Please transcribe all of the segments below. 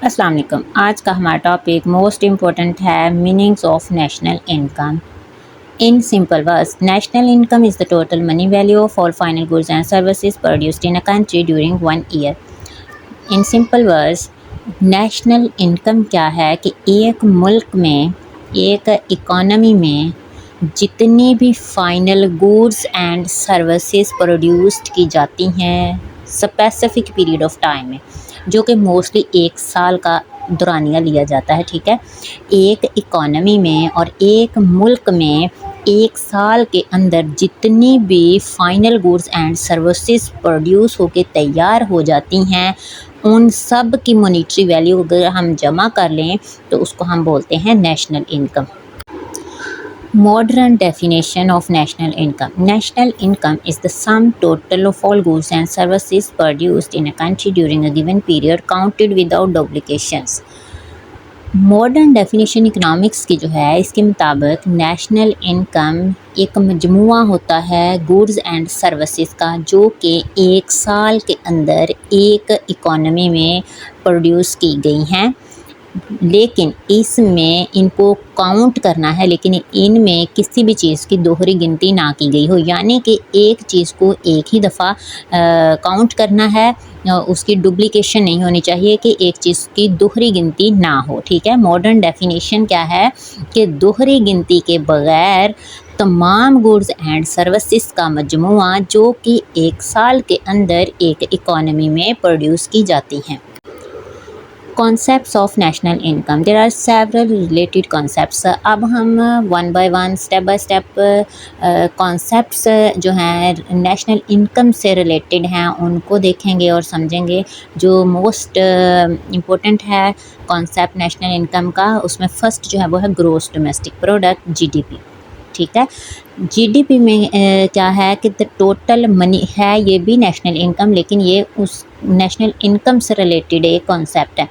अस्सलाम वालेकुम। आज का हमारा टॉपिक मोस्ट इम्पोर्टेंट है, meanings of national income. In simple words, national income is the total money value of all final goods and services produced in a country during one year. In simple words, national income क्या है कि एक मुल्क में, एक economy में जितनी भी final goods and services produced की जाती हैं स्पेसिफिक पीरियड ऑफ टाइम में, जो कि मोस्टली एक साल का दौरानिया लिया जाता है। ठीक है, एक इकोनॉमी में और एक मुल्क में एक साल के अंदर जितनी भी final goods and services produce होकर तैयार हो जाती हैं, उन सब की मॉनेटरी वैल्यू अगर हम जमा कर लें तो उसको हम बोलते हैं national income. Modern definition of national income. National income is the sum total of all goods and services produced in a country during a given period counted without duplications. Modern definition economics की जो है, इसके मुताबिक national income एक मजमुआ होता है goods and services का, जो कि एक साल के अंदर एक इकोनॉमी में प्रोड्यूस की गई हैं, लेकिन इसमें इनको काउंट करना है, लेकिन इनमें किसी भी चीज़ की दोहरी गिनती ना की गई हो, यानी कि एक चीज़ को एक ही दफ़ा काउंट करना है, उसकी डुप्लीकेशन नहीं होनी चाहिए कि एक चीज़ की दोहरी गिनती ना हो। ठीक है, मॉडर्न डेफिनेशन क्या है कि दोहरी गिनती के बग़ैर तमाम गुड्स एंड सर्विसेज का मजमुआ जो कि एक साल के अंदर एक इकोनॉमी में प्रोड्यूस की जाती हैं। Concepts of national income, there are several related concepts. अब हम one by one, step by step concepts जो हैं नेशनल इनकम से रिलेटेड हैं उनको देखेंगे और समझेंगे। जो मोस्ट इम्पोर्टेंट है कॉन्सेप्ट नेशनल इनकम का, उसमें फ़र्स्ट जो है वो है ग्रॉस डोमेस्टिक प्रोडक्ट, जीडीपी। ठीक है, जीडीपी में क्या है कि द टोटल मनी है, ये भी नेशनल इनकम, लेकिन ये उस नेशनल इनकम से रिलेटेड एक कॉन्सेप्ट है।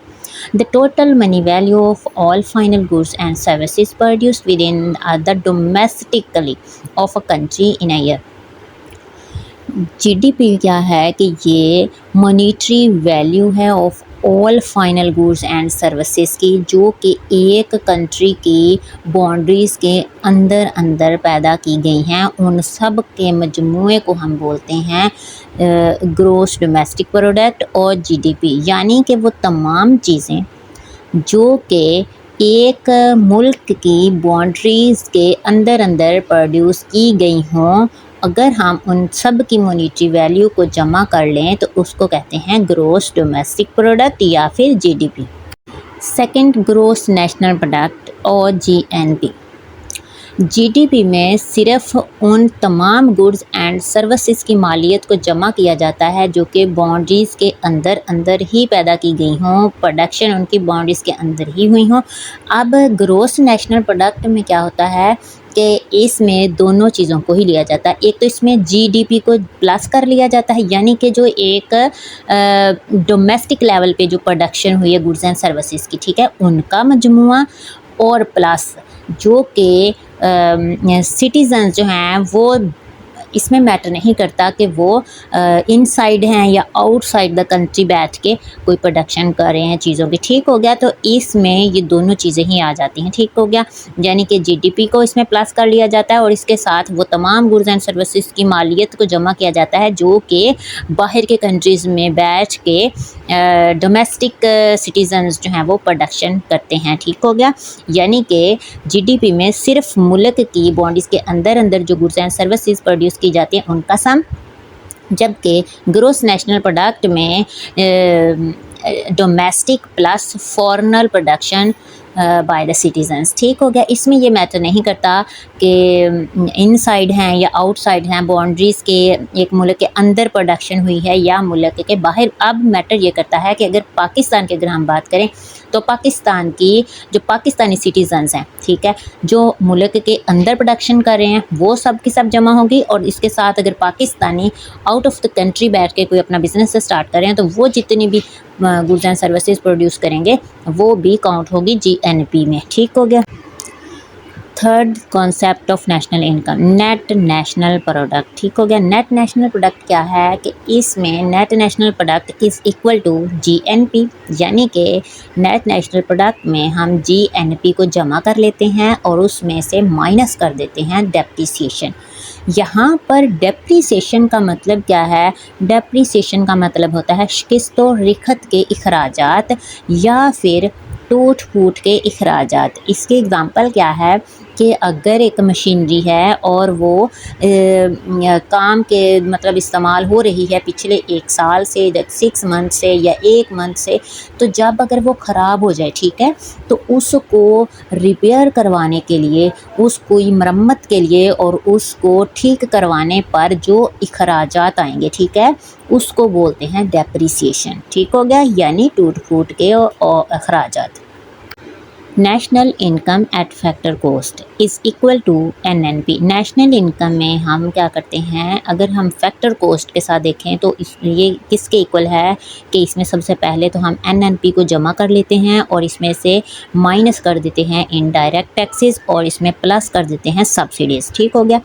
The total money value of all final goods and services produced within the domestically of a country in a year. GDP क्या है कि ये मॉनेटरी वैल्यू है of all final goods and services की, जो कि एक कंट्री की बाउंड्रीज़ के अंदर अंदर पैदा की गई हैं, उन सब के मजमूए को हम बोलते हैं ग्रॉस डोमेस्टिक प्रोडक्ट और जीडीपी। यानी कि वो तमाम चीज़ें जो कि एक मुल्क की बाउंड्रीज़ के अंदर अंदर प्रोड्यूस की गई हों, अगर हम उन सब की मॉनेटरी वैल्यू को जमा कर लें तो उसको कहते हैं ग्रॉस डोमेस्टिक प्रोडक्ट या फिर GDP. Second, gross national product और जीएनपी। जीडीपी में सिर्फ उन तमाम गुड्स एंड सर्विसेज की मालियत को जमा किया जाता है जो कि बाउंड्रीज़ के अंदर अंदर ही पैदा की गई हों, प्रोडक्शन उनकी बाउंड्रीज़ के अंदर ही हुई हों। अब ग्रॉस नेशनल प्रोडक्ट में क्या होता है कि इसमें दोनों चीज़ों को ही लिया जाता है। एक तो इसमें जीडीपी को प्लस कर लिया जाता है, यानी कि जो एक डोमेस्टिक लेवल पे जो प्रोडक्शन हुई है गुड्स एंड सर्विसेज की, ठीक है, उनका मजमुआ, और प्लस जो कि सिटीज़न्स जो हैं वो इसमें मैटर नहीं करता कि वो इनसाइड हैं या आउटसाइड द कंट्री बैठ के कोई प्रोडक्शन कर रहे हैं चीज़ों की। ठीक हो गया, तो इसमें ये दोनों चीज़ें ही आ जाती हैं। ठीक हो गया, यानी कि जीडीपी को इसमें प्लस कर लिया जाता है और इसके साथ वो तमाम गुड्स एंड सर्विसेज की मालियत को जमा किया जाता है जो कि बाहर के कंट्रीज़ में बैठ के डोमेस्टिक सिटीज़न्स जो हैं वो प्रोडक्शन करते हैं। ठीक हो गया, यानी कि जीडीपी में सिर्फ मुल्क की बाउंड्रीज़ के अंदर अंदर जो गुड्स एंड सर्विसेज प्रोड्यूस की जाती है उनका सम, जबकि ग्रॉस नेशनल प्रोडक्ट में domestic plus foreigner production by the citizens. ठीक हो गया, इसमें ये मैटर नहीं करता कि इनसाइड हैं या आउटसाइड हैं, बाउंड्रीज़ के एक मुल्क के अंदर प्रोडक्शन हुई है या मुल्क के बाहर। अब मैटर ये करता है कि अगर पाकिस्तान की अगर हम बात करें तो पाकिस्तान की जो पाकिस्तानी सिटीज़न्स हैं, ठीक है, जो मुल्क के अंदर प्रोडक्शन कर रहे हैं वो सब की सब जमा होगी, और इसके साथ अगर Pakistani out of the country बैठ के कोई अपना बिजनेस स्टार्ट कर रहे हैं तो वो जितनी भी गुड्स एंड सर्विसेज प्रोड्यूस करेंगे वो भी काउंट होगी जीएनपी में। ठीक हो गया। Third concept of national income, net national product. ठीक हो गया। नेट नेशनल प्रोडक्ट क्या है कि इसमें net national product is equal to GNP, यानी कि नेट नेशनल प्रोडक्ट में हम जीएनपी को जमा कर लेते हैं और उसमें से माइनस कर देते हैं डेप्रिसिएशन। यहाँ पर डेप्रिसिएशन का मतलब क्या है? डेप्रिसिएशन का मतलब होता है किस्तों रिखत के अखराजात या फिर टूट फूट के अखराजात। इसके एग्ज़ाम्पल क्या है कि अगर एक मशीनरी है और वो काम के मतलब इस्तेमाल हो रही है पिछले 1 साल से, 6 मंथ से या 1 मंथ से, तो जब अगर वो ख़राब हो जाए, ठीक है, तो उसको रिपेयर करवाने के लिए, उसको मरम्मत के लिए और उसको ठीक करवाने पर जो अखराजात आएंगे, ठीक है, उसको बोलते हैं डेप्रिसिएशन। ठीक हो गया, यानी टूट फूट के अखराजात। National income at factor cost is equal to NNP. National income में हम क्या करते हैं, अगर हम फैक्टर कॉस्ट के साथ देखें तो ये किसके इक्वल है कि इसमें सबसे पहले तो हम एनएनपी को जमा कर लेते हैं और इसमें से माइनस कर देते हैं इनडायरेक्ट टैक्सेस और इसमें प्लस कर देते हैं सब्सिडीज़। ठीक हो गया,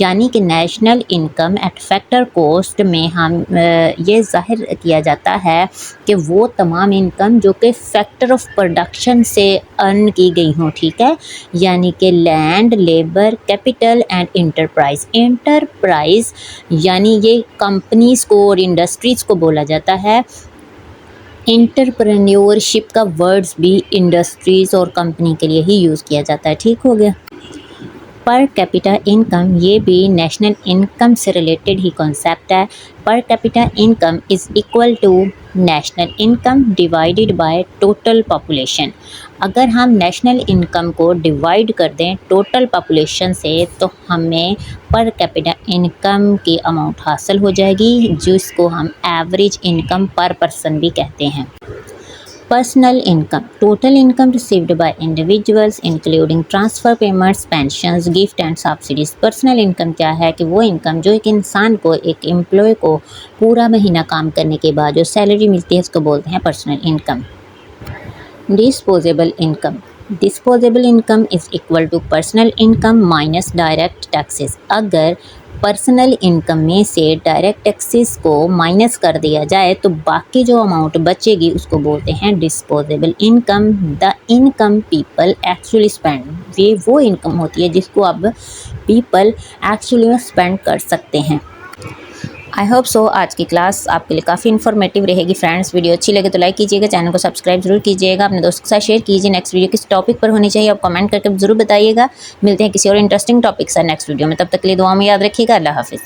यानी कि national income at factor cost में हम ये जाहिर किया जाता है कि वो तमाम इनकम जो कि फैक्टर ऑफ प्रोडक्शन से अर्न की गई हों, ठीक है, यानी कि land, labour, capital and enterprise. Enterprise यानी ये कंपनीज़ को और इंडस्ट्रीज़ को बोला जाता है। इंटरप्रेन्योरशिप का वर्ड्स भी इंडस्ट्रीज़ और कंपनी के लिए ही यूज़ किया जाता है। ठीक हो गया। पर कैपिटा इनकम, ये भी नेशनल इनकम से रिलेटेड ही कॉन्सेप्ट है। पर capita income is equal to national income divided by total population. अगर हम नेशनल इनकम को डिवाइड कर दें टोटल पॉपुलेशन से तो हमें पर कैपिटा इनकम की अमाउंट हासिल हो जाएगी, जिसको हम एवरेज इनकम पर पर्सन भी कहते हैं। Personal income, total income received by individuals including transfer payments, pensions, gift and subsidies. Personal income क्या है कि वो इनकम जो एक इंसान को, एक एम्प्लॉय को पूरा महीना काम करने के बाद जो सैलरी मिलती है उसको बोलते हैं personal income. Disposable income, disposable income is equal to personal income minus direct taxes. अगर पर्सनल इनकम में से डायरेक्ट टैक्सेस को माइनस कर दिया जाए तो बाकी जो अमाउंट बचेगी उसको बोलते हैं disposable income. The income people actually spend, ये वो इनकम होती है जिसको अब पीपल एक्चुअली में स्पेंड कर सकते हैं। आई होप सो आज की क्लास आपके लिए काफ़ी इन्फॉर्मेटिव रहेगी। फ्रेंड्स, वीडियो अच्छी लगे तो लाइक कीजिएगा, चैनल को सब्सक्राइब जरूर कीजिएगा, अपने दोस्तों के साथ शेयर कीजिए। नेक्स्ट वीडियो किस टॉपिक पर होनी चाहिए आप कमेंट करके ज़रूर बताइएगा। मिलते हैं किसी और इंटरेस्टिंग टॉपिक से नेक्स्ट वीडियो में, तब तक के लिए दुआ में याद रखिएगा। अल्लाह हाफिज़।